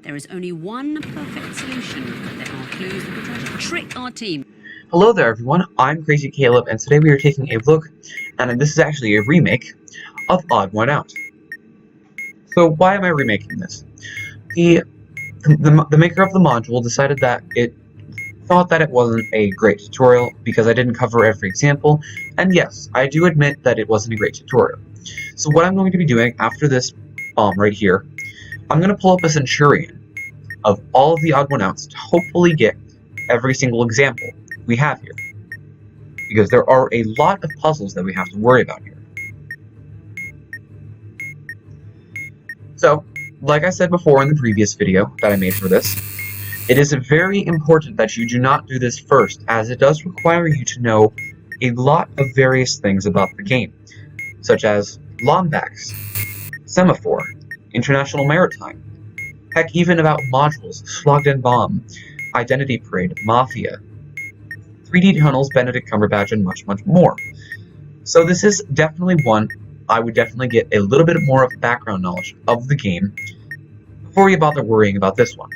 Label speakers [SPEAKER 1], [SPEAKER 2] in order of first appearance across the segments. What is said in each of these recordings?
[SPEAKER 1] There is only one perfect solution. There are clues that will try to trick our team.
[SPEAKER 2] Hello there everyone, I'm Crazy Caleb, and today we are taking a look, and this is actually a remake, of Odd One Out. So why am I remaking this? The maker of the module decided that it thought that it wasn't a great tutorial because I didn't cover every example, and yes, I do admit that it wasn't a great tutorial. So what I'm going to be doing after this bomb right here, I'm going to pull up a centurion of all of the Odd One Outs to hopefully get every single example we have here, because there are a lot of puzzles that we have to worry about here. So, like I said before in the previous video that I made for this, it is very important that you do not do this first, as it does require you to know a lot of various things about the game, such as Lombax, Semaphore, International Maritime, heck, even about modules, Slogged and Bomb, Identity Parade, Mafia, 3D Tunnels, Benedict Cumberbatch, and much, much more. So this is definitely one I would definitely get a little bit more of background knowledge of the game before you bother worrying about this one.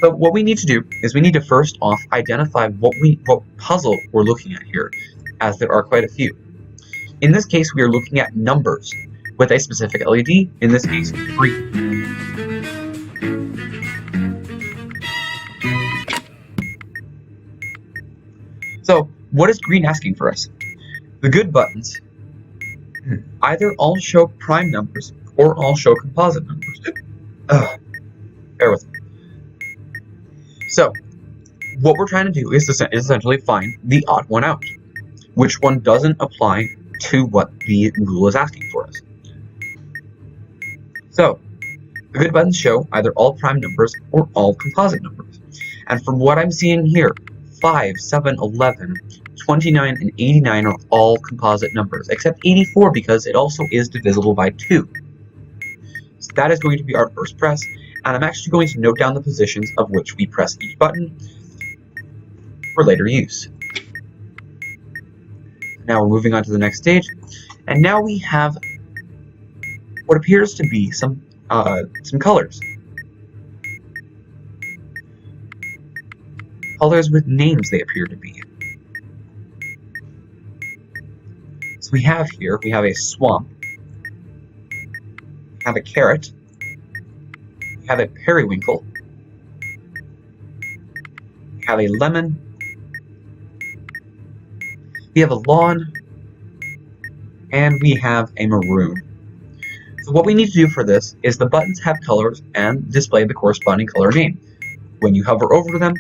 [SPEAKER 2] So what we need to do is we need to first off identify what puzzle we're looking at here, as there are quite a few. In this case, we are looking at numbers with a specific LED, in this case, 3. So, what is green asking for us? The good buttons either all show prime numbers or all show composite numbers. Bear with me. So, what we're trying to do is essentially find the odd one out. Which one doesn't apply to what the rule is asking for us. So, the good buttons show either all prime numbers or all composite numbers. And from what I'm seeing here, 5, 7, 11, 29, and 89 are all composite numbers, except 84 because it also is divisible by 2. So that is going to be our first press, and I'm actually going to note down the positions of which we press each button for later use. Now we're moving on to the next stage, and now we have what appears to be some colors. Colors with names they appear to be. So we have a swamp, we have a carrot, we have a periwinkle, we have a lemon, we have a lawn, and we have a maroon. So what we need to do for this is the buttons have colors and display the corresponding color name. When you hover over them,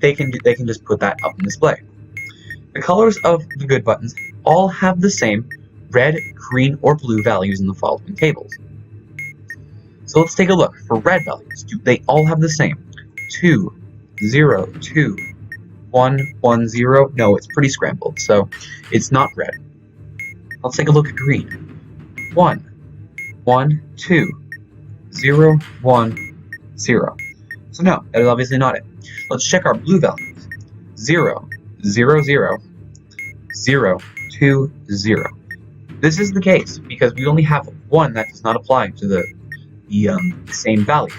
[SPEAKER 2] they can just put that up in display. The colors of the good buttons all have the same red, green, or blue values in the following tables. So let's take a look. For red values, do they all have the same? 2, 0, 2, 1, 1, 0. No, it's pretty scrambled, so it's not red. Let's take a look at green. 1, 1, 2, 0, 1, 0. So no, that is obviously not it. Let's check our blue values. 0, 0, 0, 0, 2, 0. This is the case because we only have one that does not apply to the same value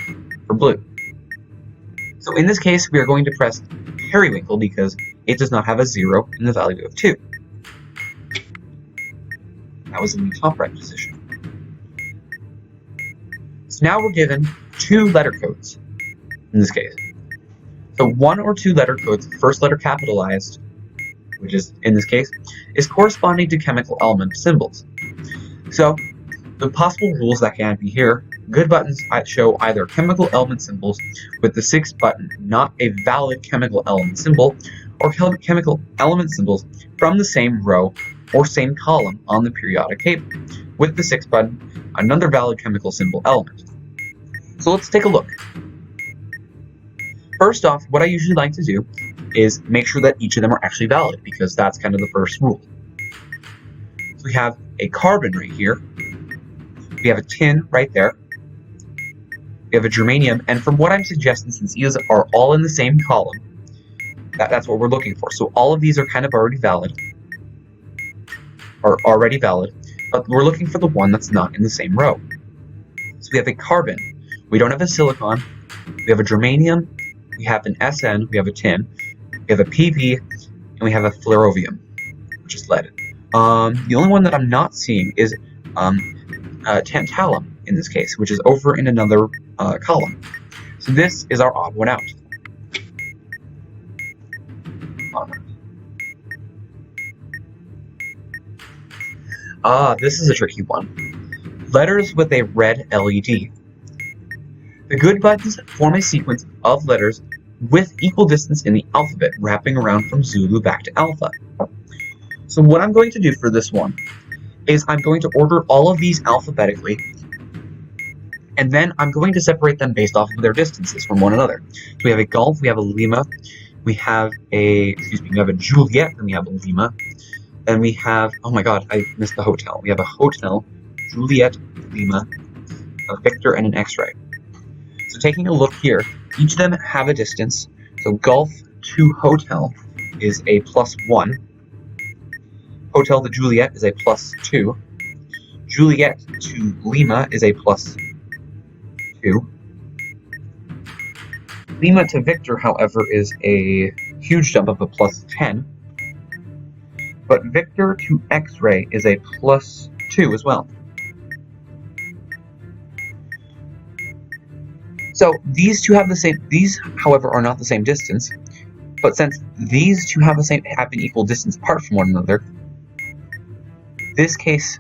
[SPEAKER 2] for blue. So in this case, we are going to press periwinkle because it does not have a 0 in the value of 2. That was in the top right position. So now we're given 2 letter codes in this case. So 1 or 2 letter codes, first letter capitalized, which is, in this case, is corresponding to chemical element symbols. So, the possible rules that can be here, good buttons show either chemical element symbols with the 6th button not a valid chemical element symbol, or chemical element symbols from the same row or same column on the periodic table, with the 6th button another valid chemical symbol element. So let's take a look. First off, what I usually like to do is make sure that each of them are actually valid, because that's kind of the first rule. So we have a carbon right here, we have a tin right there, we have a germanium, and from what I'm suggesting, since these are all in the same column, that's what we're looking for. So all of these are kind of already valid, but we're looking for the one that's not in the same row. So we have a carbon We don't have a silicon. We have a germanium. We have an SN. We have a tin. We have a PP, and we have a flerovium, which is lead. The only one that I'm not seeing is tantalum in this case, which is over in another column. So this is our odd one out. This is a tricky one. Letters with a red LED. The good buttons form a sequence of letters with equal distance in the alphabet, wrapping around from Zulu back to Alpha. So what I'm going to do for this one is I'm going to order all of these alphabetically, and then I'm going to separate them based off of their distances from one another. So we have a Golf, we have a Lima, we have a Juliet, and we have a Lima, and we have, oh my god, I missed the hotel. We have a hotel, Juliet, Lima, a Victor, and an X-ray. So taking a look here, each of them have a distance. So Golf to Hotel is a +1. Hotel to Juliet is a +2. Juliet to Lima is a +2. Lima to Victor, however, is a huge jump of a +10. But Victor to X-ray is a +2 as well. So these two have the same. These, however, are not the same distance. But since these two have an equal distance apart from one another, this case,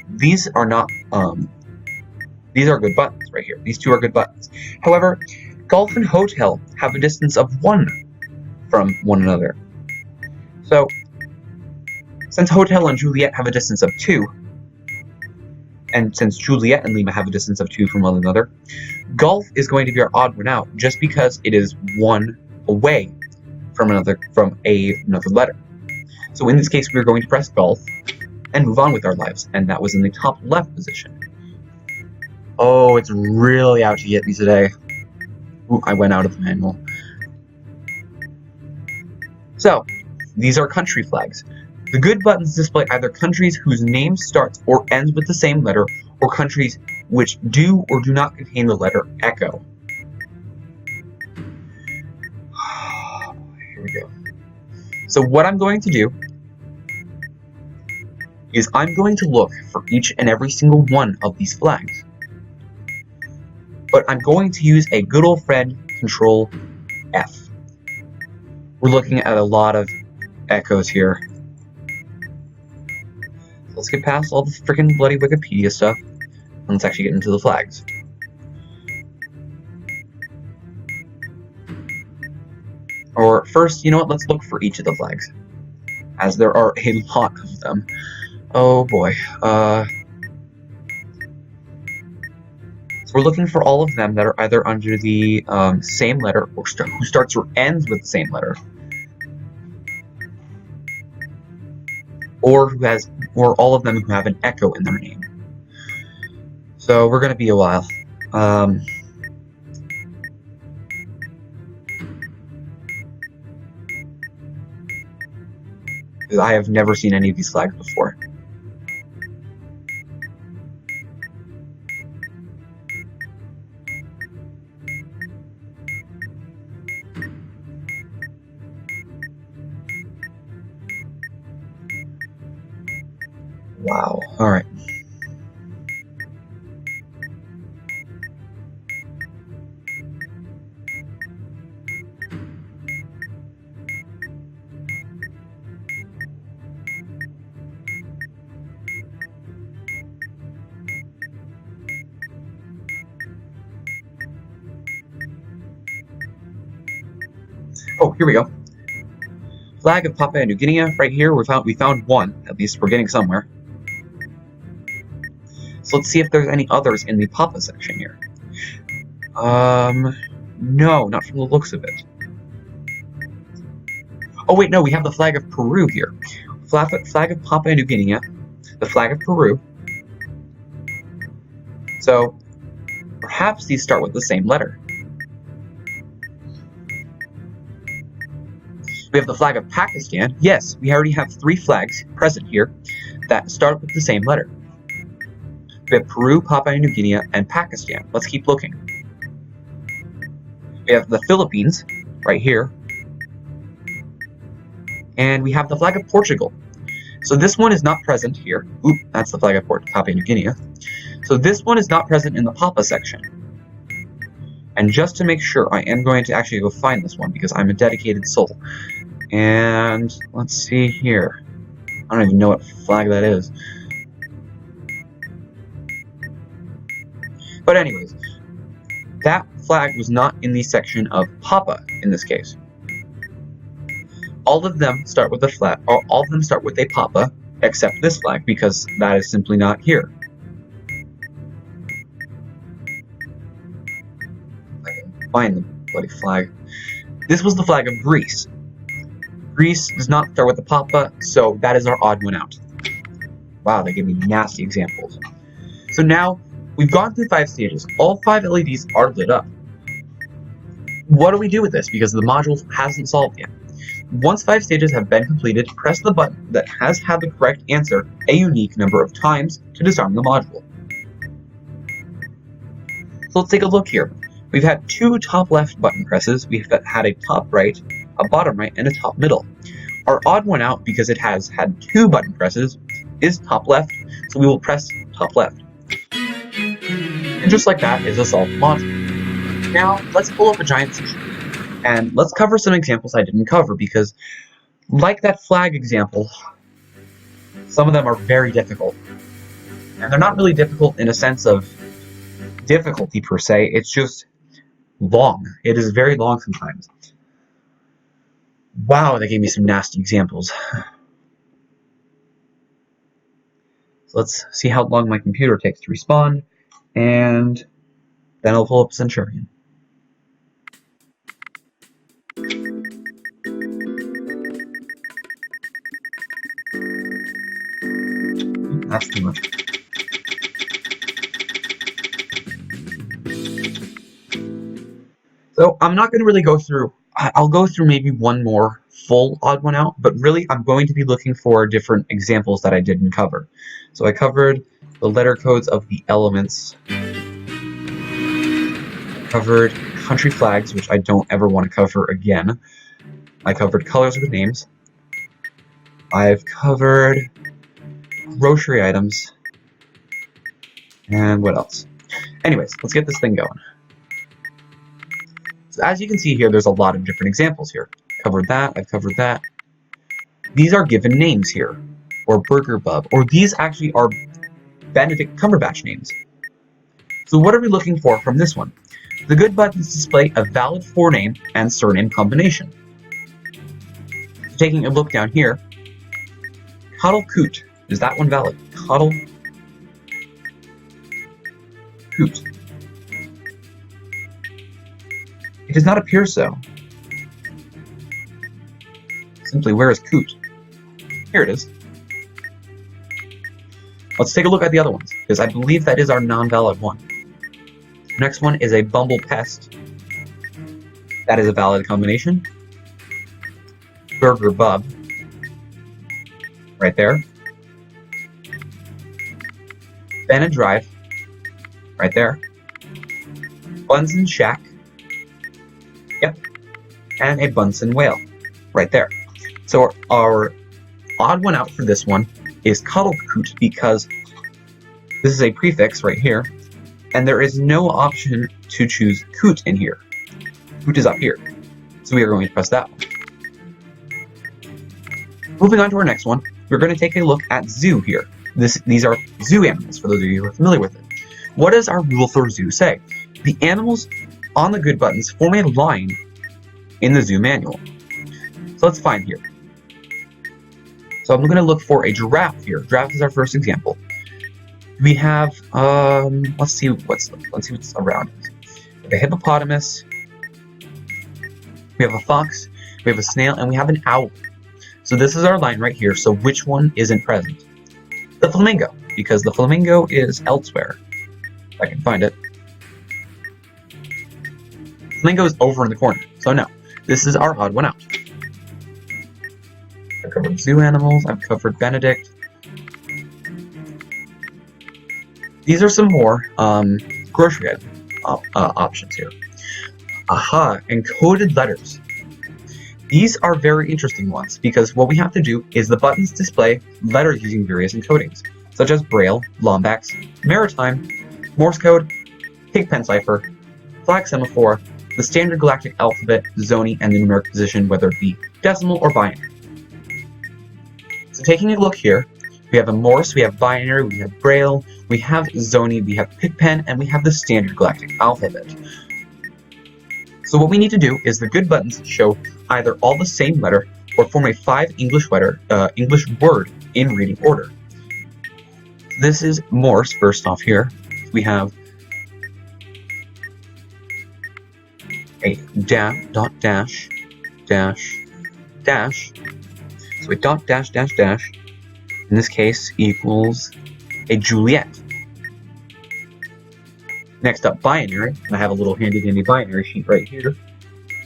[SPEAKER 2] these are not. These are good buttons right here. These two are good buttons. However, Golf and Hotel have a distance of 1 from one another. So, since Hotel and Juliet have a distance of 2, and since Juliet and Lima have a distance of 2 from one another, Golf is going to be our odd one out, just because it is 1 away from another letter. So in this case, we're going to press Golf and move on with our lives, and that was in the top left position. Oh, it's really out to get me today. Ooh, I went out of the manual. So, these are country flags. The good buttons display either countries whose name starts or ends with the same letter, or countries which do or do not contain the letter echo. Here we go. So what I'm going to do is I'm going to look for each and every single one of these flags. But I'm going to use a good old friend, Control F. We're looking at a lot of echoes here. Let's get past all the freaking bloody Wikipedia stuff, and let's actually get into the flags. Or first, you know what, let's look for each of the flags, as there are a lot of them. Oh boy. So we're looking for all of them that are either under the same letter, or who starts or ends with the same letter, or all of them who have an echo in their name. So we're going to be a while. Because I have never seen any of these flags before. Wow. All right. Oh, here we go. Flag of Papua New Guinea. Right here, we found one. At least we're getting somewhere. So let's see if there's any others in the Papa section here. No, not from the looks of it. Oh wait, no, we have the flag of Peru here. Flag of Papua New Guinea, the flag of Peru. So perhaps these start with the same letter. We have the flag of Pakistan. Yes, we already have 3 flags present here that start with the same letter. We have Peru, Papua New Guinea, and Pakistan. Let's keep looking. We have the Philippines, right here. And we have the flag of Portugal. So this one is not present here. Oop, that's the flag of Papua New Guinea. So this one is not present in the Papa section. And just to make sure, I am going to actually go find this one because I'm a dedicated soul. And let's see here. I don't even know what flag that is. But anyways, that flag was not in the section of Papa in this case. All of them start with a flag, or all of them start with a Papa, except this flag because that is simply not here. I can find the bloody flag. This was the flag of Greece. Greece does not start with the Papa, so that is our odd one out. Wow, they give me nasty examples. So now, we've gone through 5 stages. All 5 LEDs are lit up. What do we do with this? Because the module hasn't solved yet. Once 5 stages have been completed, press the button that has had the correct answer a unique number of times to disarm the module. So let's take a look here. We've had 2 top left button presses, we've had a top right, a bottom right, and a top middle. Our odd one out, because it has had 2 button presses, is top left, so we will press top left. And just like that is a solved module. Now, let's pull up a giant sheet, and let's cover some examples I didn't cover, because like that flag example, some of them are very difficult. And they're not really difficult in a sense of difficulty per se, it's just long. It is very long sometimes. Wow, they gave me some nasty examples. So let's see how long my computer takes to respond, and then I'll pull up Centurion. That's too much. So I'm not going to really go through, I'll go through maybe one more full odd one out, but really I'm going to be looking for different examples that I didn't cover. So I covered the letter codes of the elements, covered country flags, which I don't ever want to cover again. I covered colors with names. I've covered grocery items. And what else? Anyways, let's get this thing going. So as you can see here, there's a lot of different examples here. Covered that, I've covered that. These are given names here, or Burger Bub, or these actually are Benedict Cumberbatch names. So what are we looking for from this one? The good buttons display a valid forename and surname combination. So taking a look down here, Cuddle Coot, is that one valid? Cuddle Coot. It does not appear so. Simply, where is Coot? Here it is. Let's take a look at the other ones, because I believe that is our non-valid one. Next one is a Bumble Pest. That is a valid combination. Burger Bub. Right there. Ben and Drive. Right there. Bunsen Shack. Yep. And a Bunsen Whale. Right there. So our odd one out for this one is Cuddle Coot, because this is a prefix right here, and there is no option to choose Coot in here. Coot is up here. So we are going to press that one. Moving on to our next one, we're going to take a look at zoo here. These are zoo animals, for those of you who are familiar with it. What does our rule for zoo say? The animals on the good buttons form a line in the zoo manual. So let's find here. So I'm going to look for a giraffe here. Giraffe is our first example. We have, let's see what's around. We have a hippopotamus. We have a fox. We have a snail, and we have an owl. So this is our line right here. So which one isn't present? The flamingo, because the flamingo is elsewhere. If I can find it. Flamingo is over in the corner. So no, this is our odd one out. I've covered zoo animals. I've covered Benedict. These are some more grocery options here. Aha, encoded letters. These are very interesting ones because what we have to do is the buttons display letters using various encodings, such as Braille, Lombax, Maritime, Morse code, Pigpen cipher, flag semaphore, the standard galactic alphabet, zoni, and the numeric position, whether it be decimal or binary. So taking a look here, we have a Morse, we have binary, we have Braille, we have zoni, we have Pigpen, and we have the standard galactic alphabet. So what we need to do is the good buttons show either all the same letter or form a 5 English word in reading order. This is Morse. First off here, we have a dot dash dash dash. So a dot dash dash dash in this case equals a Juliet. Next up, binary, and I have a little handy dandy binary sheet right here.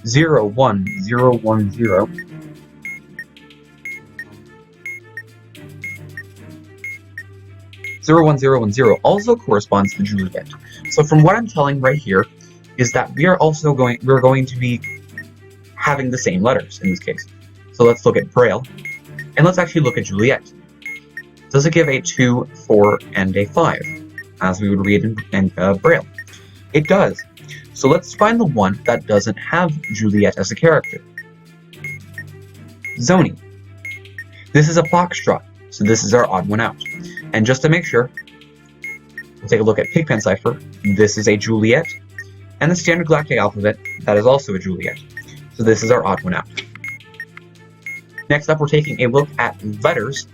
[SPEAKER 2] 0, 1, 0, 1, 0. 0, 1, 0, 1, 0 also corresponds to Juliet. So from what I'm telling right here is that we're going to be having the same letters in this case. So let's look at Braille, and let's actually look at Juliet. Does it give a 2, 4, and a 5, as we would read in Braille? It does. So let's find the one that doesn't have Juliet as a character. Zoni. This is a foxtrot, so this is our odd one out. And just to make sure, we'll take a look at Pigpen cipher. This is a Juliet, and the standard galactic alphabet, that is also a Juliet. So this is our odd one out. Next up, we're taking a look at letters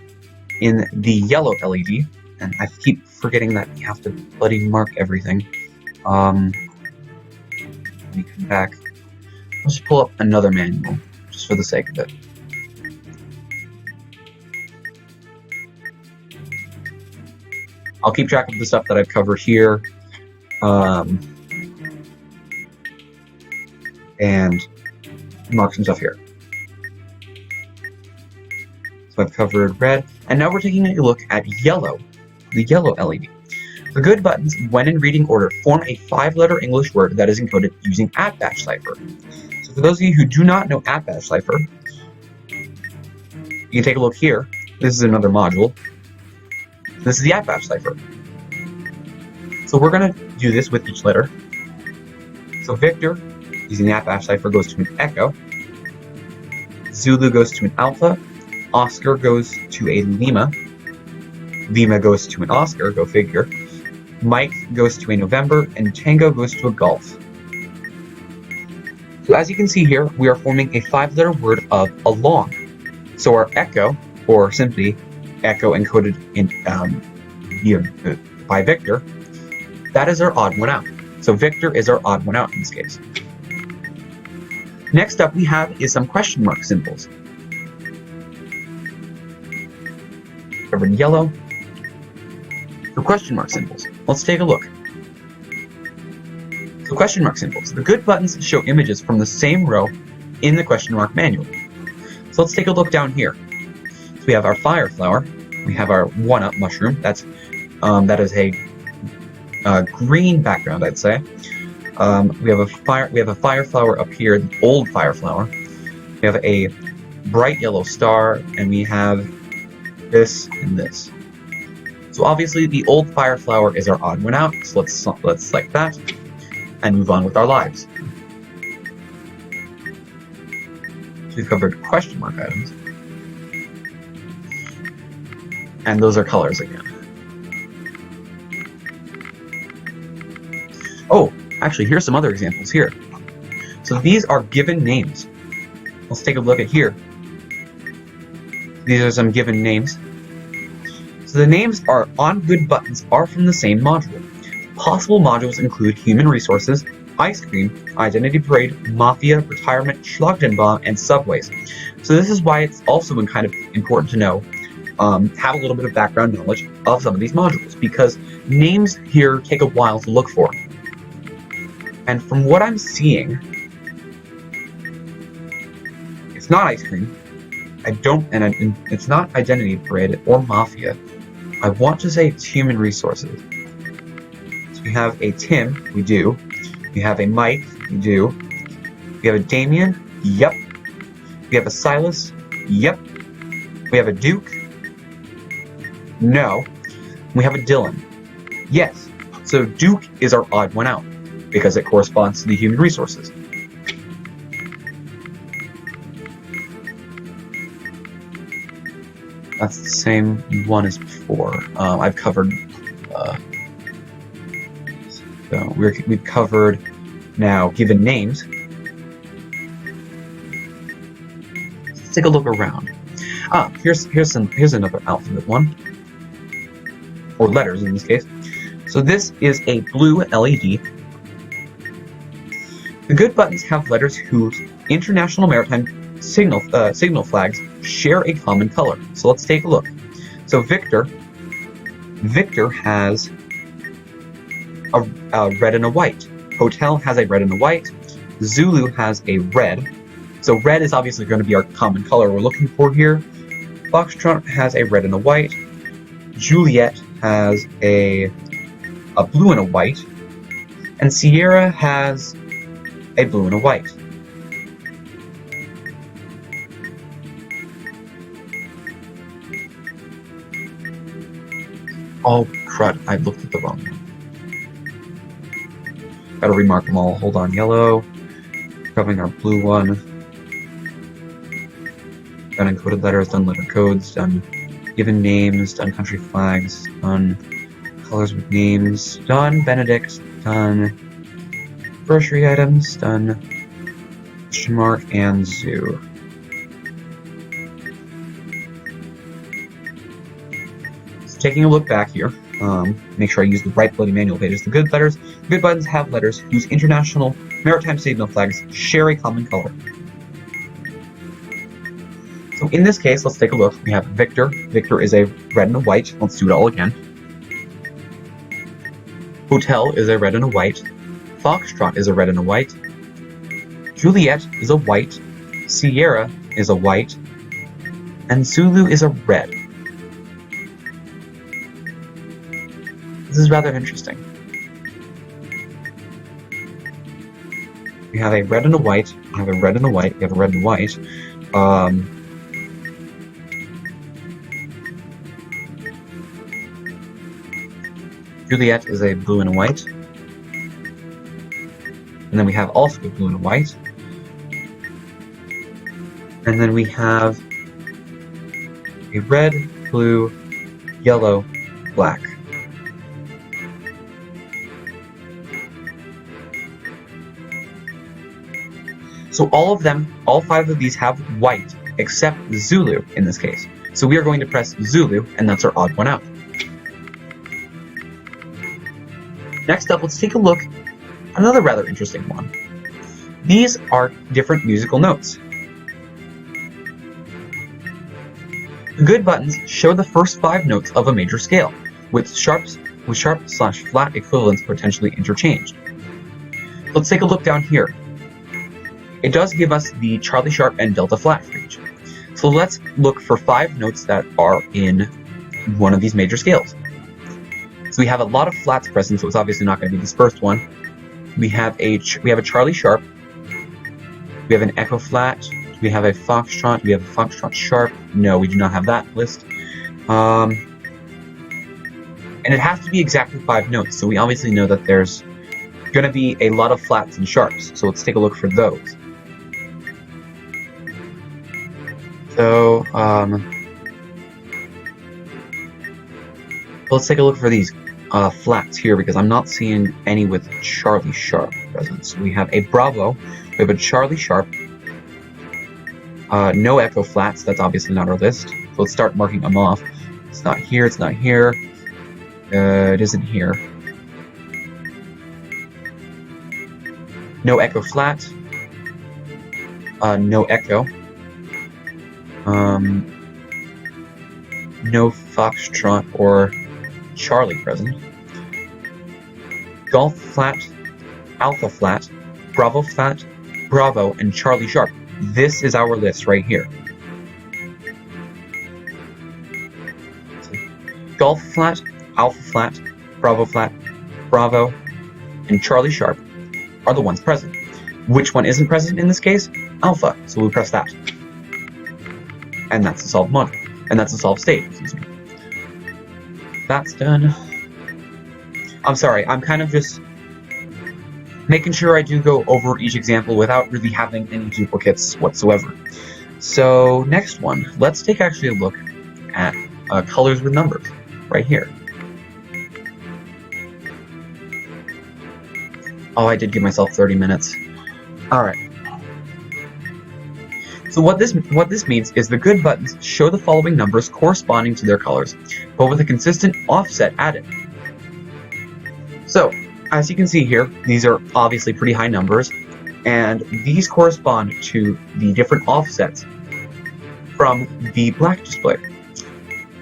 [SPEAKER 2] in the yellow LED, and I keep forgetting that you have to bloody mark everything. Let me come back. Let's pull up another manual, just for the sake of it. I'll keep track of the stuff that I've covered here, and mark some stuff here. So I've covered red, and now we're taking a look at yellow, the yellow LED. The good buttons, when in reading order, form a 5-letter English word that is encoded using @bash cipher. So for those of you who do not know @bash cipher, you can take a look here. This is another module. This is the @bash cipher. So we're going to do this with each letter. So Victor, using the @bash cipher, goes to an echo. Zulu goes to an alpha. Oscar goes to a Lima. Lima goes to an Oscar, go figure. Mike goes to a November, and Tango goes to a Golf. So as you can see here, we are forming a 5-letter word of along. So our echo, or simply echo encoded in by Victor, that is our odd one out. So Victor is our odd one out in this case. Next up we have is some question mark symbols. Covered in yellow. For question mark symbols, let's take a look. So question mark symbols. The good buttons show images from the same row in the question mark manual. So let's take a look down here. So we have our fire flower. We have our 1-up mushroom. That is a green background, I'd say. We have a fire flower up here, the old fire flower. We have a bright yellow star, and we have this and this. So obviously the old fire flower is our odd one out, so let's select that and move on with our lives. So we've covered question mark items. And those are colors again. Oh, actually here's some other examples here. So these are given names. Let's take a look at here. These are some given names. So the names are on good buttons are from the same module. Possible modules include human resources, ice cream, identity parade, mafia, retirement, Schlagdenbaum, and subways. So this is why it's also kind of important to know, have a little bit of background knowledge of some of these modules, because names here take a while to look for. And from what I'm seeing, it's not ice cream. It's not identity parade or mafia. I want to say it's human resources. We have a Tim, we do. We have a Mike, we do. We have a Damien, yep. We have a Silas, yep. We have a Duke, no. We have a Dylan, yes. So Duke is our odd one out because it corresponds to the human resources. That's the same one as before. I've covered. So we've covered now given names. Let's take a look around. Here's another alphabet one, or letters in this case. So this is a blue LED. The good buttons have letters whose international maritime signal flags share a common color. So let's take a look. So Victor has a red and a white. Hotel has a red and a white. Zulu has a red. So red is obviously going to be our common color we're looking for here. Foxtrot has a red and a white. Juliet has a blue and a white. And Sierra has a blue and a white. Oh crud, I looked at the wrong one. Gotta remark them all. Hold on, yellow. Covering our blue one. Done encoded letters, done letter codes, done given names, done country flags, done colors with names, done Benedict, done grocery items, done question mark, and zoo. So taking a look back here, make sure I use the right bloody manual pages. The good buttons have letters whose international maritime signal flags share a common color. So in this case, let's take a look. We have Victor. Victor is a red and a white. Let's do it all again. Hotel is a red and a white. Foxtrot is a red and a white. Juliet is a white. Sierra is a white. And Zulu is a red. This is rather interesting. We have a red and a white. We have a red and a white. We have a red and white. Juliet is a blue and a white. And then we have also a blue and a white. And then we have a red, blue, yellow, black. So all five of these have white, except Zulu in this case. So we are going to press Zulu, and that's our odd one out. Next up, let's take a look at another rather interesting one. These are different musical notes. The good buttons show the first 5 notes of a major scale, with sharp/flat equivalents potentially interchanged. Let's take a look down here. It does give us the Charlie sharp and Delta flat for each. So let's look for 5 notes that are in one of these major scales. So we have a lot of flats present, so it's obviously not going to be this first one. We have a Charlie sharp. We have an echo flat. We have a foxtrot. We have a foxtrot sharp. No, we do not have that list. And it has to be exactly 5 notes, so we obviously know that there's going to be a lot of flats and sharps. So let's take a look for those. So, let's take a look for these flats here, because I'm not seeing any with Charlie sharp present. So we have a Bravo, we have a Charlie sharp, no echo flats, that's obviously not our list. So let's start marking them off. It's not here, it's not here, it isn't here. No echo flat, no echo. No foxtrot or Charlie present. Golf flat, Alpha flat, Bravo, and Charlie sharp. This is our list right here. So, Golf flat, Alpha flat, Bravo flat, Bravo, and Charlie Sharp are the ones present. Which one isn't present in this case? Alpha, so we press that. And that's the solved module. And that's the solved state, excuse me. That's done. I'm sorry, I'm kind of just making sure I do go over each example without really having any duplicates whatsoever. So, next one, let's take actually a look at colors with numbers, right here. Oh, I did give myself 30 minutes. Alright. So what this means is the good buttons show the following numbers corresponding to their colors, but with a consistent offset added. So, as you can see here, these are obviously pretty high numbers, and these correspond to the different offsets from the black display.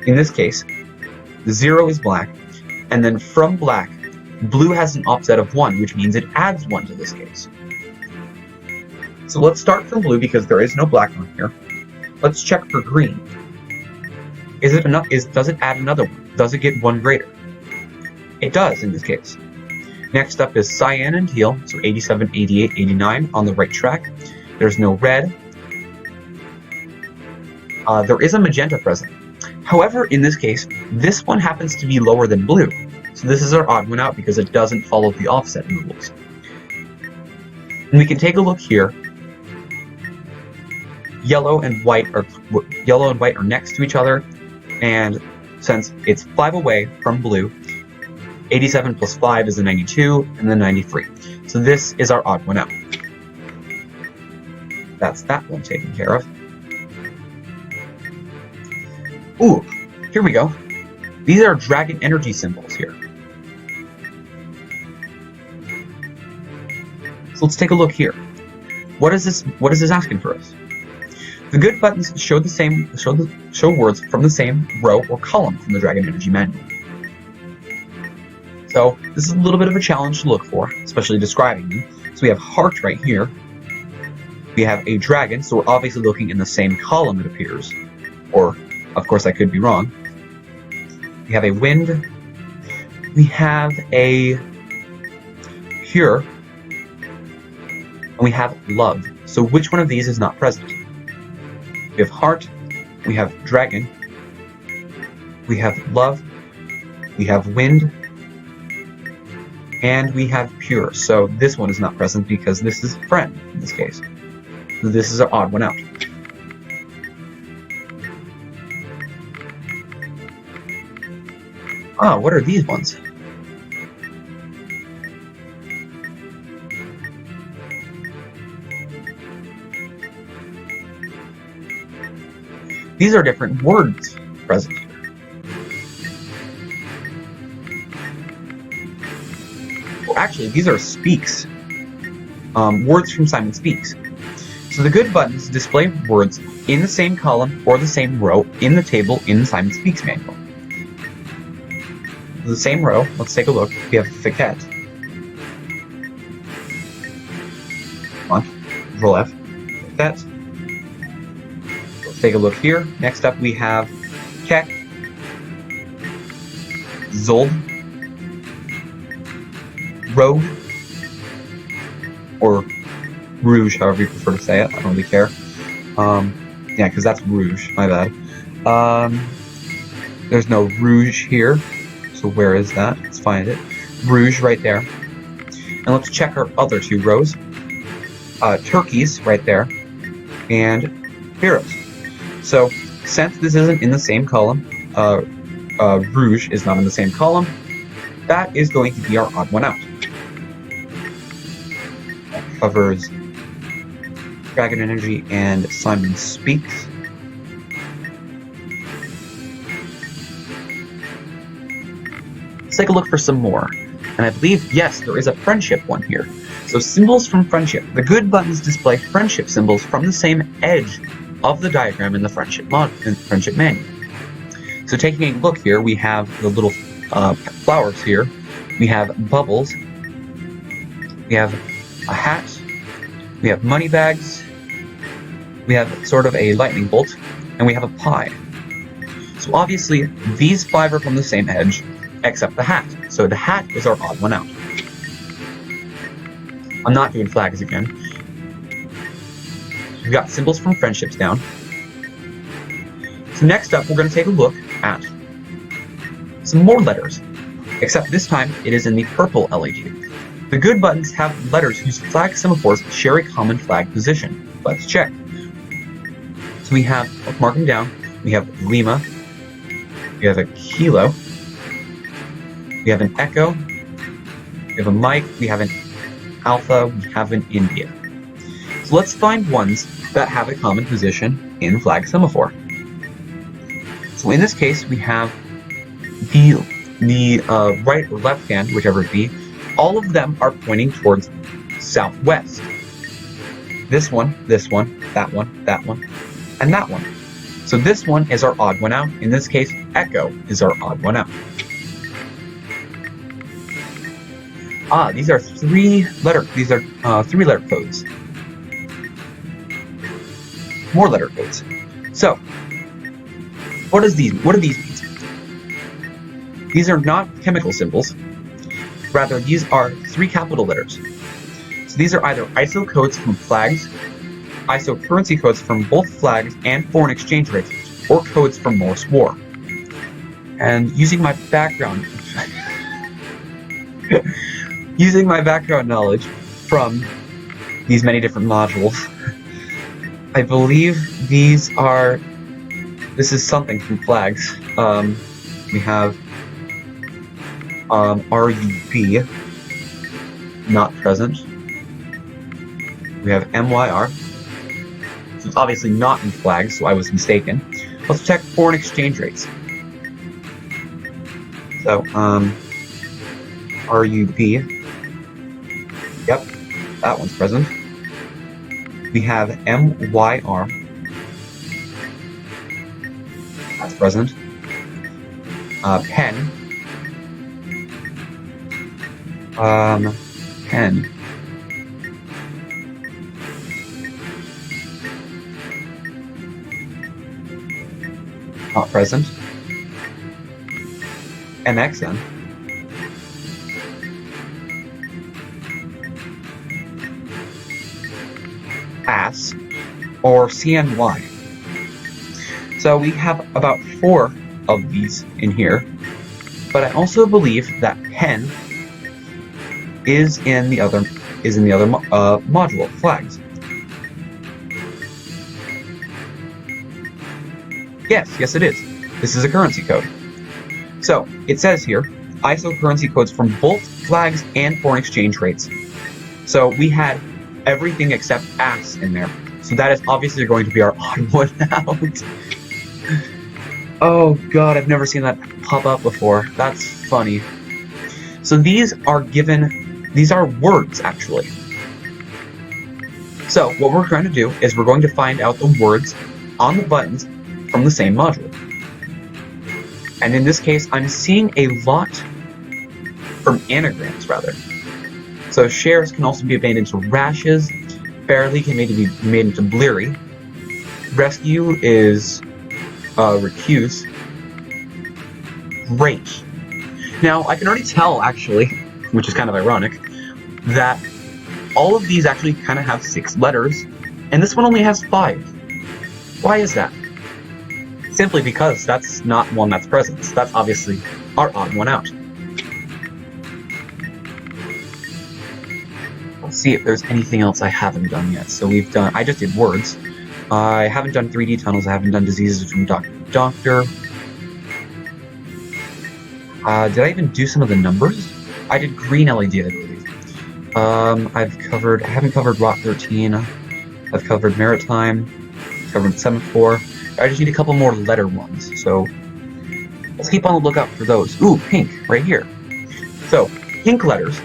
[SPEAKER 2] In this case, 0 is black, and then from black, blue has an offset of 1, which means it adds 1 to this case. So let's start from blue because there is no black on here. Let's check for green. Is it enough? Does it add another one? Does it get 1 greater? It does in this case. Next up is cyan and teal, so 87, 88, 89 on the right track. There's no red. There is a magenta present. However, in this case, this one happens to be lower than blue. So this is our odd one out because it doesn't follow the offset rules. And we can take a look here. Yellow and white are next to each other, and since it's 5 away from blue, 87 plus 5 is a 92, and then 93. So this is our odd one out. That's that one taken care of. Ooh, here we go. These are dragon energy symbols here. So let's take a look here. What is this asking for us? The good buttons show words from the same row or column from the Dragon Energy manual. So this is a little bit of a challenge to look for, especially describing them. So we have heart right here. We have a dragon, so we're obviously looking in the same column, it appears. Or, of course, I could be wrong. We have a wind. We have a pure. And we have love. So which one of these is not present? We have heart, we have dragon, we have love, we have wind, and we have pure. So this one is not present because this is friend in this case. So this is our odd one out. Ah, what are these ones? These are different words present here. Well, actually, these are speaks. Words from Simon Speaks. So the good buttons display words in the same column or the same row in the table in Simon Speaks manual. The same row, let's take a look. We have Fiquet. Come on, Control F. Fiquet. Take a look here. Next up we have Keck, Zold, Rogue, or Rouge, however you prefer to say it. I don't really care. Yeah, because that's Rouge. My bad. There's no Rouge here. So where is that? Let's find it. Rouge right there. And let's check our other 2 rows. Turkeys right there. And heroes. So, since this isn't in the same column, Rouge is not in the same column, that is going to be our odd one out. That covers Dragon Energy and Simon Speaks. Let's take a look for some more. And I believe, yes, there is a friendship one here. So symbols from friendship. The good buttons display friendship symbols from the same edge of the diagram in the friendship manual. So taking a look here, we have the little flowers here. We have bubbles. We have a hat. We have money bags. We have sort of a lightning bolt. And we have a pie. So obviously, these 5 are from the same edge, except the hat. So the hat is our odd one out. I'm not doing flags again. We've got symbols from friendships down. So next up, we're going to take a look at some more letters, except this time it is in the purple LED. The good buttons have letters whose flag semaphores share a common flag position. Let's check. So we have, let's mark them down, we have Lima, we have a Kilo, we have an Echo, we have a Mike, we have an Alpha, we have an India. So let's find ones that have a common position in flag semaphore. So in this case, we have the right or left hand, whichever it be. All of them are pointing towards southwest. This one, that one, that one, and that one. So this one is our odd one out. In this case, Echo is our odd one out. These are three-letter codes. More letter codes. So, what do these mean? These are not chemical symbols. Rather, these are three capital letters. So these are either ISO codes from flags, ISO currency codes from both flags and foreign exchange rates, or codes from Morse war. And using my background knowledge from these many different modules, I believe this is something from flags. We have RUB, not present. We have MYR. So it's obviously not in flags, so I was mistaken. Let's check foreign exchange rates. So, RUB. Yep, that one's present. We have MYR. That's present. Pen. Pen. Not present. MXN. AS, or CNY. So we have about 4 of these in here, but I also believe that pen is in the other module, flags. Yes it is. This is a currency code. So it says here, ISO currency codes from both flags and foreign exchange rates. So we had everything except AS in there. So that is obviously going to be our odd one out. Oh god, I've never seen that pop up before. That's funny. So these are words, actually. So what we're trying to do is we're going to find out the words on the buttons from the same module. And in this case, I'm seeing a lot from anagrams, rather. So shares can also be made into rashes. Barely can be made into bleary. Rescue is recuse. Great. Now, I can already tell, actually, which is kind of ironic, that all of these actually kind of have 6 letters, and this one only has 5. Why is that? Simply because that's not one that's present. So that's obviously our odd one out. Let's see if there's anything else I haven't done yet. So I just did words. I haven't done 3D tunnels. I haven't done diseases from doctor to doctor. Did I even do some of the numbers? I did green LED, I believe. I haven't covered Rot 13. I've covered Maritime. Covered Semaphore. I just need a couple more letter ones, so let's keep on the lookout for those. Ooh, pink, right here. So, pink letters.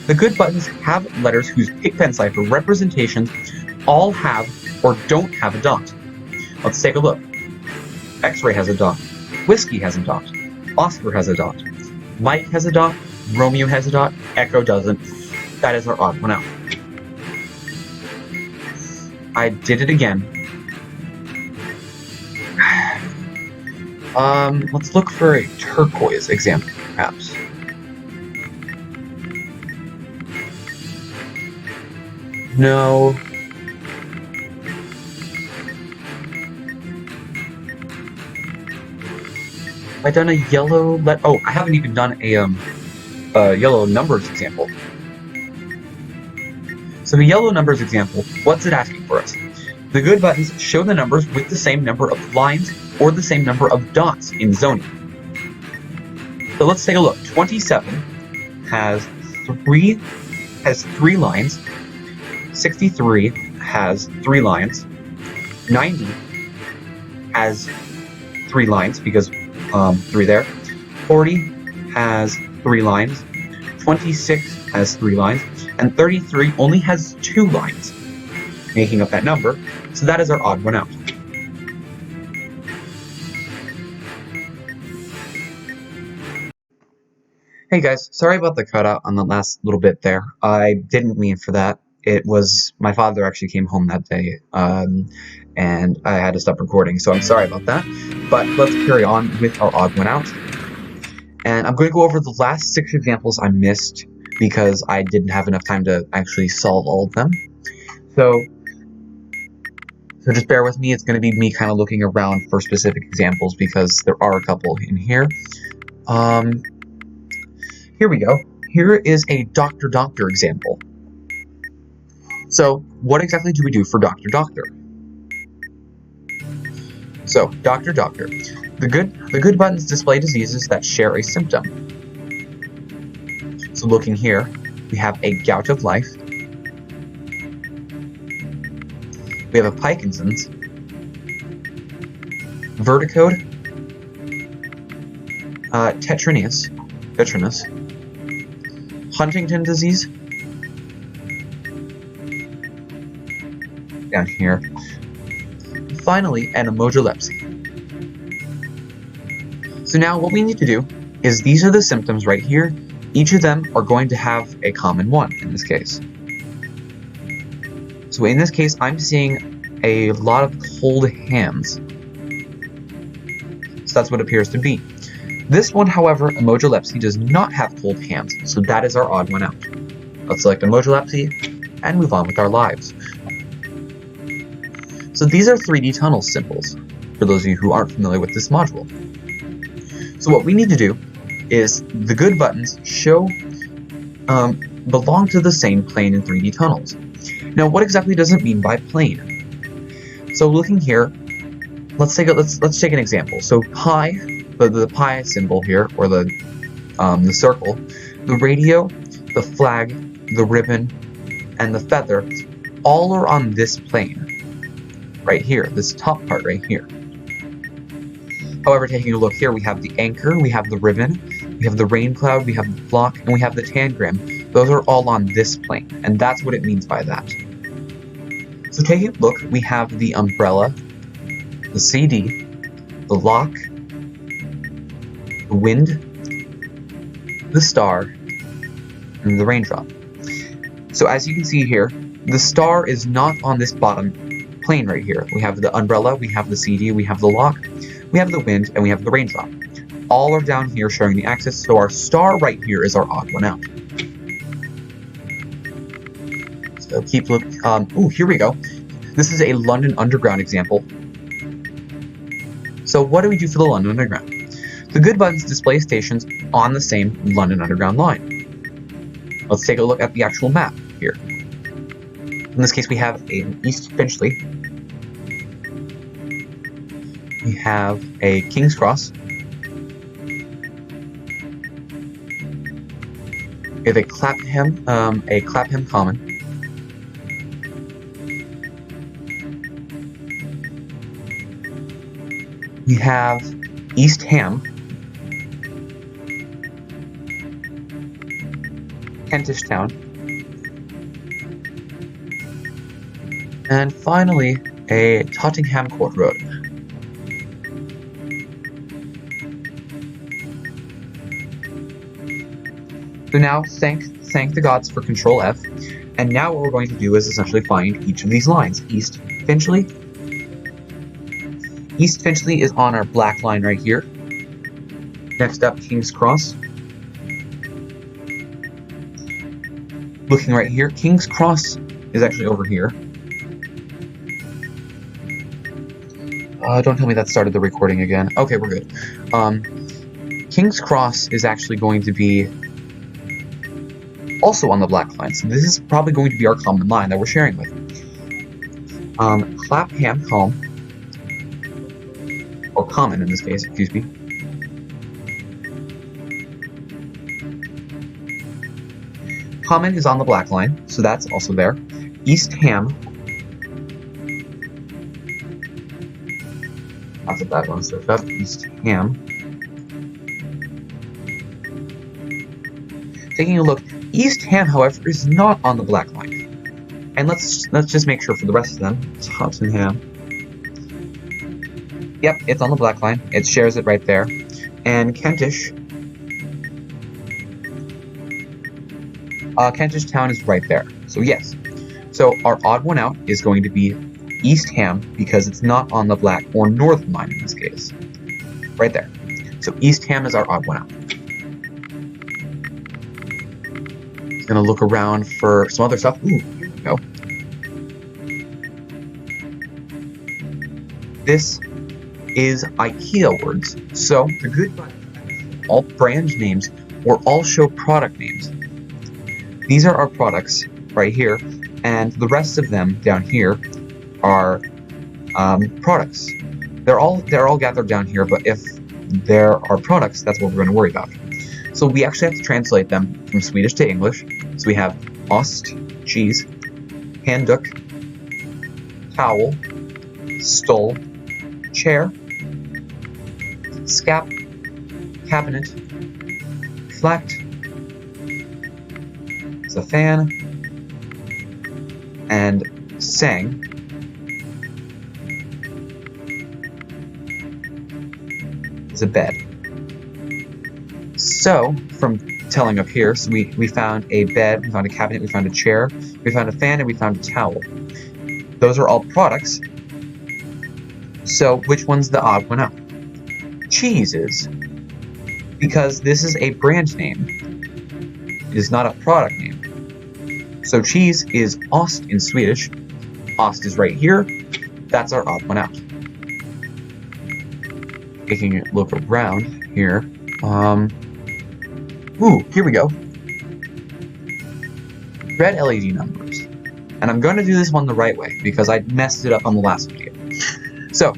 [SPEAKER 2] The good buttons have letters whose pigpen cipher representations all have or don't have a dot. Let's take a look. X-ray has a dot. Whiskey has a dot. Oscar has a dot. Mike has a dot. Romeo has a dot. Echo doesn't. That is our odd one out. I did it again. Let's look for a turquoise example, perhaps. No. Have I done a yellow oh, I haven't even done a yellow numbers example. So the yellow numbers example, what's it asking for us? The good buttons show the numbers with the same number of lines or the same number of dots in zoning. So let's take a look. 27 has three lines. 63 has 3 lines. 90 has 3 lines because 3 there. 40 has 3 lines. 26 has 3 lines. And 33 only has 2 lines, making up that number. So that is our odd one out. Hey guys, sorry about the cutout on the last little bit there. I didn't mean for that. It was my father actually came home that day, and I had to stop recording, so I'm sorry about that. But let's carry on with our odd one out. And I'm going to go over the last 6 examples I missed because I didn't have enough time to actually solve all of them. So just bear with me. It's going to be me kind of looking around for specific examples because there are a couple in here. Here we go. Here is a Doctor example. So what exactly do we do for Doctor? So Doctor, the good buttons display diseases that share a symptom. So looking here, we have a gout of life. We have a Parkinson's, verticode, tetranus, Huntington disease, down here, and finally, an emojilepsy. So now what we need to do is these are the symptoms right here. Each of them are going to have a common one in this case. So in this case, I'm seeing a lot of cold hands. So that's what it appears to be. This one, however, emojilepsy, does not have cold hands, so that is our odd one out. Let's select emojilepsy and move on with our lives. So these are 3D tunnel symbols, for those of you who aren't familiar with this module. So what we need to do is the good buttons belong to the same plane in 3D tunnels. Now, what exactly does it mean by plane? So looking here, let's take an example. So pi, the pi symbol here, or the circle, the radio, the flag, the ribbon, and the feather, all are on this plane, right here, this top part right here. However, taking a look here, we have the anchor, we have the ribbon, we have the rain cloud, we have the block, and we have the tangram. Those are all on this plane, and that's what it means by that. So taking a look, we have the umbrella, the CD, the lock, the wind, the star, and the raindrop. So as you can see here, the star is not on this bottom plane right here. We have the umbrella, we have the CD, we have the lock, we have the wind, and we have the raindrop. All are down here showing the axis, so our star right here is our odd one out. So keep looking. Ooh, here we go. This is a London Underground example. So what do we do for the London Underground? The good buttons display stations on the same London Underground line. Let's take a look at the actual map here. In this case, we have a East Finchley. We have a King's Cross. We have a Clapham Common. We have East Ham, Kentish Town, and finally a Tottenham Court Road. So now thank the gods for Control F, and now what we're going to do is essentially find each of these lines. East Finchley is on our black line right here. Next up, King's Cross. Looking right here, King's Cross is actually over here. Don't tell me that started the recording again. Okay, we're good. King's Cross is actually going to be also on the black line, so this is probably going to be our common line that we're sharing with. Clapham Calm, or common in this case, excuse me. Common is on the black line, so that's also there. East Ham. That's a bad one, so that's East Ham. Taking a look, East Ham, however, is not on the black line. And let's just make sure for the rest of them. Tottenham. Yep, it's on the black line. It shares it right there. And Kentish. Kentish Town is right there. So yes. So our odd one out is going to be East Ham because it's not on the black or northern line in this case. Right there. So East Ham is our odd one out. Just gonna look around for some other stuff. Ooh, here we go. This is Ikea words. So the good button, all brand names or all show product names. These are our products right here, and the rest of them down here are products. They're all gathered down here, but if there are products, that's what we're going to worry about. So we actually have to translate them from Swedish to English. So we have ost, cheese, handuk, towel, stol, chair, skap, cabinet, flat, a fan, and sang is a bed. So, from telling up here, so we found a bed, we found a cabinet, we found a chair, we found a fan, and we found a towel. Those are all products. So, which one's the odd one out? Cheese is. Because this is a brand name. It is not a product name. So cheese is ost in Swedish. Ost is right here. That's our odd one out. Taking a look around here. Ooh, here we go. Red LED numbers. And I'm going to do this one the right way because I messed it up on the last video. So,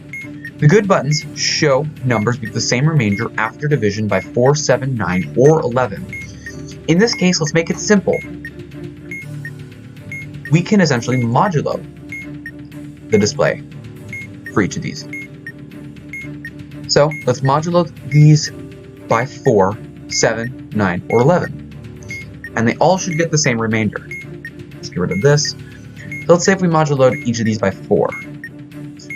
[SPEAKER 2] the good buttons show numbers with the same remainder after division by 4, 7, 9, or 11. In this case, let's make it simple. We can essentially modulo the display for each of these. So let's modulo these by 4, 7, 9, or 11. And they all should get the same remainder. Let's get rid of this. So let's say if we modulo each of these by 4.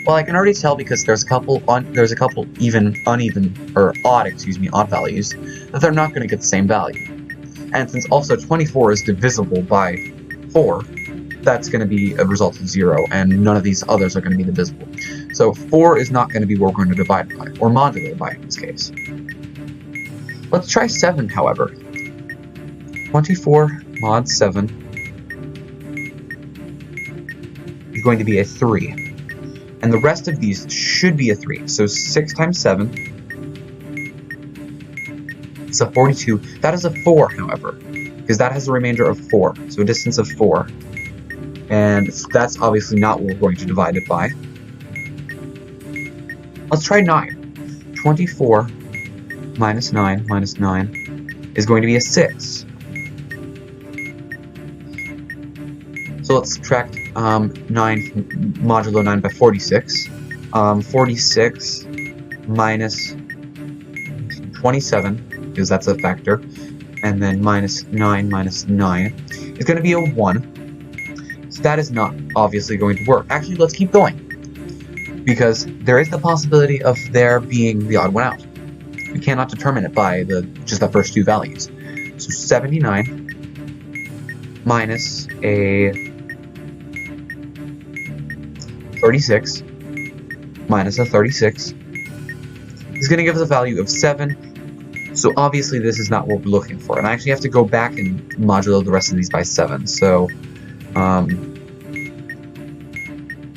[SPEAKER 2] Well, I can already tell because there's a couple even uneven or odd values that they're not going to get the same value. And since also 24 is divisible by 4, that's going to be a result of 0, and none of these others are going to be divisible. So 4 is not going to be what we're going to divide by, or modulo by in this case. Let's try 7, however. 24 mod 7 is going to be a 3. And the rest of these should be a 3. So 6 times 7 is a 42. That is a 4, however, because that has a remainder of 4. So a distance of 4. And that's obviously not what we're going to divide it by. Let's try 9. 24 minus 9 is going to be a 6. So let's subtract 9 modulo 9 by 46. 46 minus 27, because that's a factor, and then minus 9 is going to be a 1. So that is not obviously going to work. Actually, let's keep going, because there is the possibility of there being the odd one out. We cannot determine it by just the first two values. So 79 minus a 36 minus a 36 is going to give us a value of 7. So obviously this is not what we're looking for. And I actually have to go back and modulo the rest of these by 7. So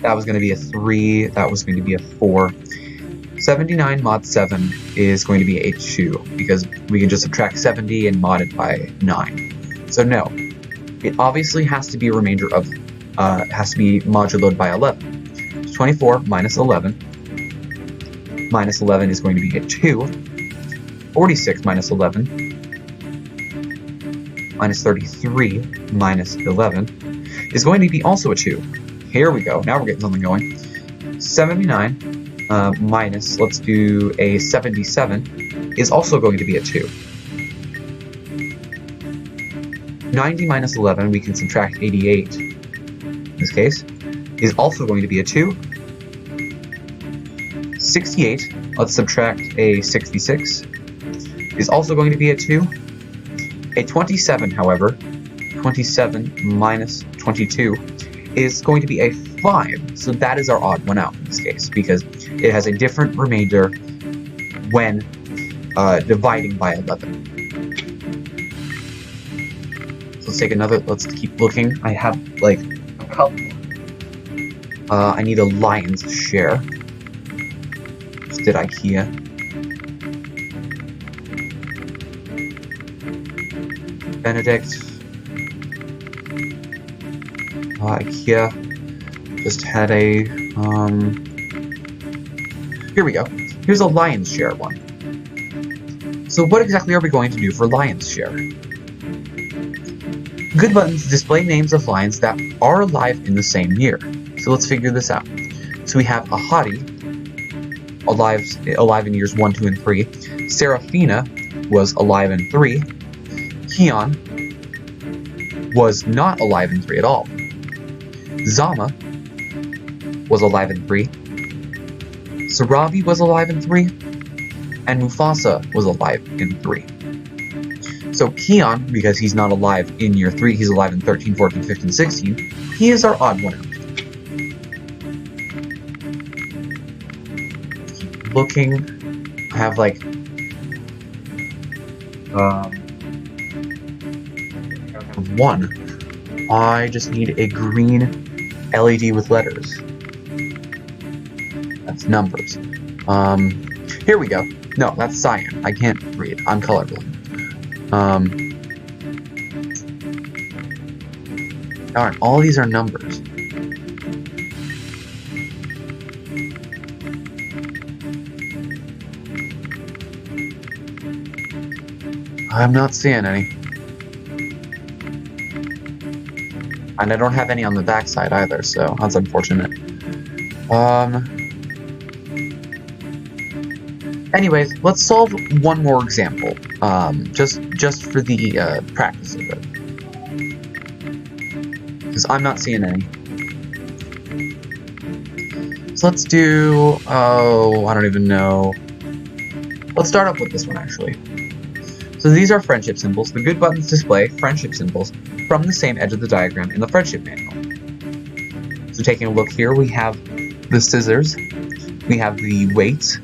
[SPEAKER 2] That was going to be a 3. That was going to be a 4. 79 mod 7 is going to be a 2, because we can just subtract 70 and mod it by 9. So no, it obviously has to be a remainder of, has to be modulus by 11. 24 minus 11. Minus 11 is going to be a 2. 46 minus 11. Minus 33 minus 11 is going to be also a 2. Here we go. Now we're getting something going. 79 minus, let's do a 77, is also going to be a 2. 90 minus 11, we can subtract 88, in this case, is also going to be a 2. 68, let's subtract a 66, is also going to be a 2. A 27, however, 27 minus 22, is going to be a 5, so that is our odd one out in this case, because it has a different remainder when dividing by 11. So let's take another, let's keep looking. I have, like, a couple. I need a lion's share. Just did Ikea. Benedict. Ikea. Just had a, here we go. Here's a lion's share one. So what exactly are we going to do for lion's share? Good buttons display names of lions that are alive in the same year. So let's figure this out. So we have a Hottie, alive in years 1, 2, and 3. Seraphina was alive in 3. Keon was not alive in 3 at all. Zama was alive in 3. Sarabi was alive in 3. And Mufasa was alive in 3. So Keon, because he's not alive in year 3, he's alive in 13, 14, 15, 16, he is our odd one out. Keep looking. I have like, 1. I just need a green LED with letters. That's numbers. Here we go. No, that's cyan. I can't read. I'm colorblind. Darn, all these are numbers. I'm not seeing any. And I don't have any on the backside either, so that's unfortunate. Anyways, let's solve one more example, just for the practice of it. Because I'm not seeing any. So let's do, oh, I don't even know. Let's start off with this one, actually. So these are friendship symbols. The good buttons display friendship symbols from the same edge of the diagram in the friendship manual. So taking a look here, we have the scissors, we have the weights,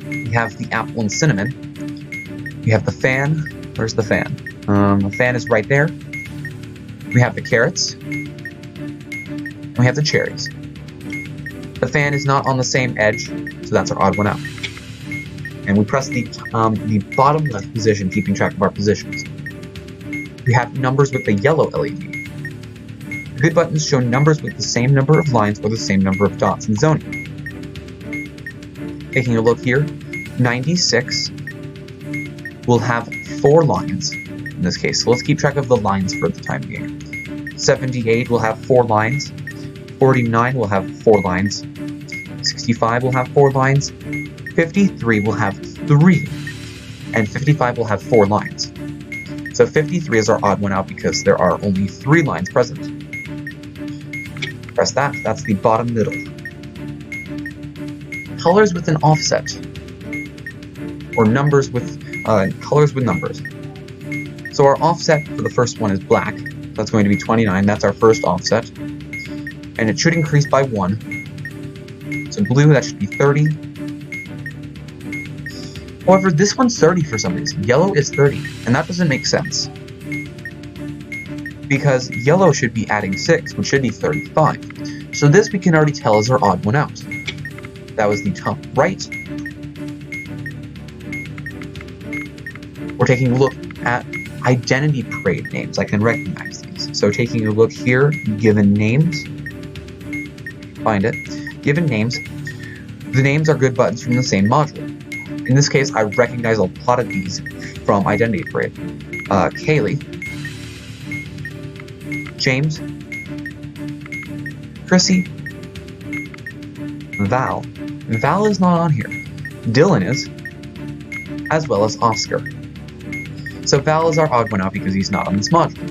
[SPEAKER 2] we have the apple and cinnamon, we have the fan. Where's the fan? The fan is right there. We have the carrots, and we have the cherries. The fan is not on the same edge, so that's our odd one out. And we press the bottom left position, keeping track of our positions. We have numbers with the yellow LED. The good buttons show numbers with the same number of lines or the same number of dots in zoning. Taking a look here, 96 will have 4 lines in this case, so let's keep track of the lines for the time being. 78 will have 4 lines, 49 will have 4 lines, 65 will have 4 lines, 53 will have 3, and 55 will have 4 lines. So 53 is our odd one out because there are only 3 lines present. Press that, that's the bottom middle. Colors with an offset, or numbers with, colors with numbers. So our offset for the first one is black, that's going to be 29, that's our first offset. And it should increase by 1. So blue, that should be 30. However, this one's 30 for some reason. Yellow is 30, and that doesn't make sense. because yellow should be adding 6, which should be 35. So this we can already tell is our odd one out. That was the top right. We're taking a look at identity parade names. I can recognize these. So taking a look here, given names, find it, given names, the names are good buttons from the same module. In this case, I recognize a lot of these from identity parade. Kaylee, James, Chrissy, Val. Val is not on here. Dylan is, as well as Oscar. So Val is our odd one out because he's not on this module.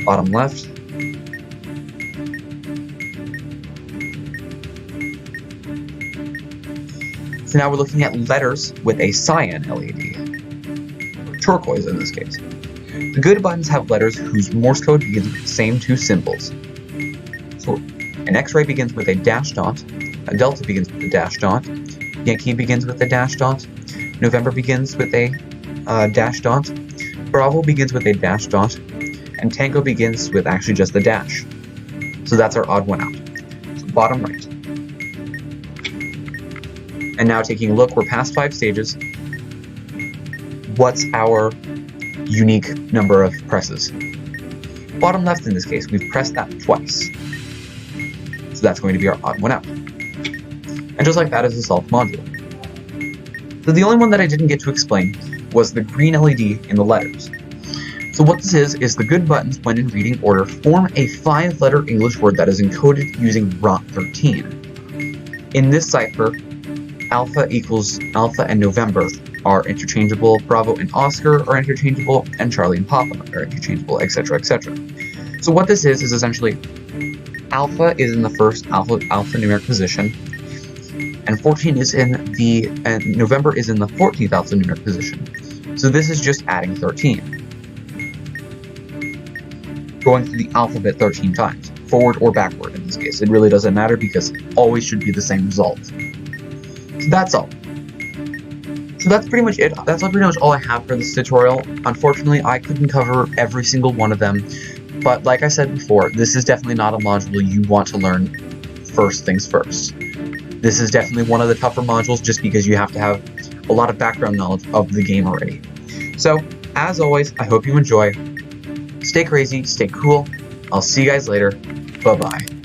[SPEAKER 2] Bottom left. So now we're looking at letters with a cyan LED. Or turquoise in this case. The good buttons have letters whose Morse code begins with the same two symbols. So an X-ray begins with a dash dot, a delta begins with a dash dot, Yankee begins with a dash dot, November begins with a dash dot, Bravo begins with a dash dot, and Tango begins with actually just a dash. So that's our odd one out. So bottom right. And now taking a look, we're past 5 stages. What's our unique number of presses? Bottom left in this case, we've pressed that twice. So that's going to be our odd one out. And just like that is the solved module. So the only one that I didn't get to explain was the green LED in the letters. So what this is the good buttons, when in reading order, form a 5-letter English word that is encoded using ROT13. In this cipher, alpha equals alpha and November are interchangeable, Bravo and Oscar are interchangeable, and Charlie and Papa are interchangeable, etc., etc. So what this is essentially alpha is in the first alphanumeric position, and 14 is in the, and November is in the 14th alphanumeric position. So this is just adding 13. Going through the alphabet 13 times, forward or backward in this case. It really doesn't matter because it always should be the same result. So that's all. So that's pretty much it. That's pretty much all I have for this tutorial. Unfortunately, I couldn't cover every single one of them, but like I said before, this is definitely not a module you want to learn first things first. This is definitely one of the tougher modules just because you have to have a lot of background knowledge of the game already. So, as always, I hope you enjoy. Stay crazy, stay cool. I'll see you guys later. Bye-bye.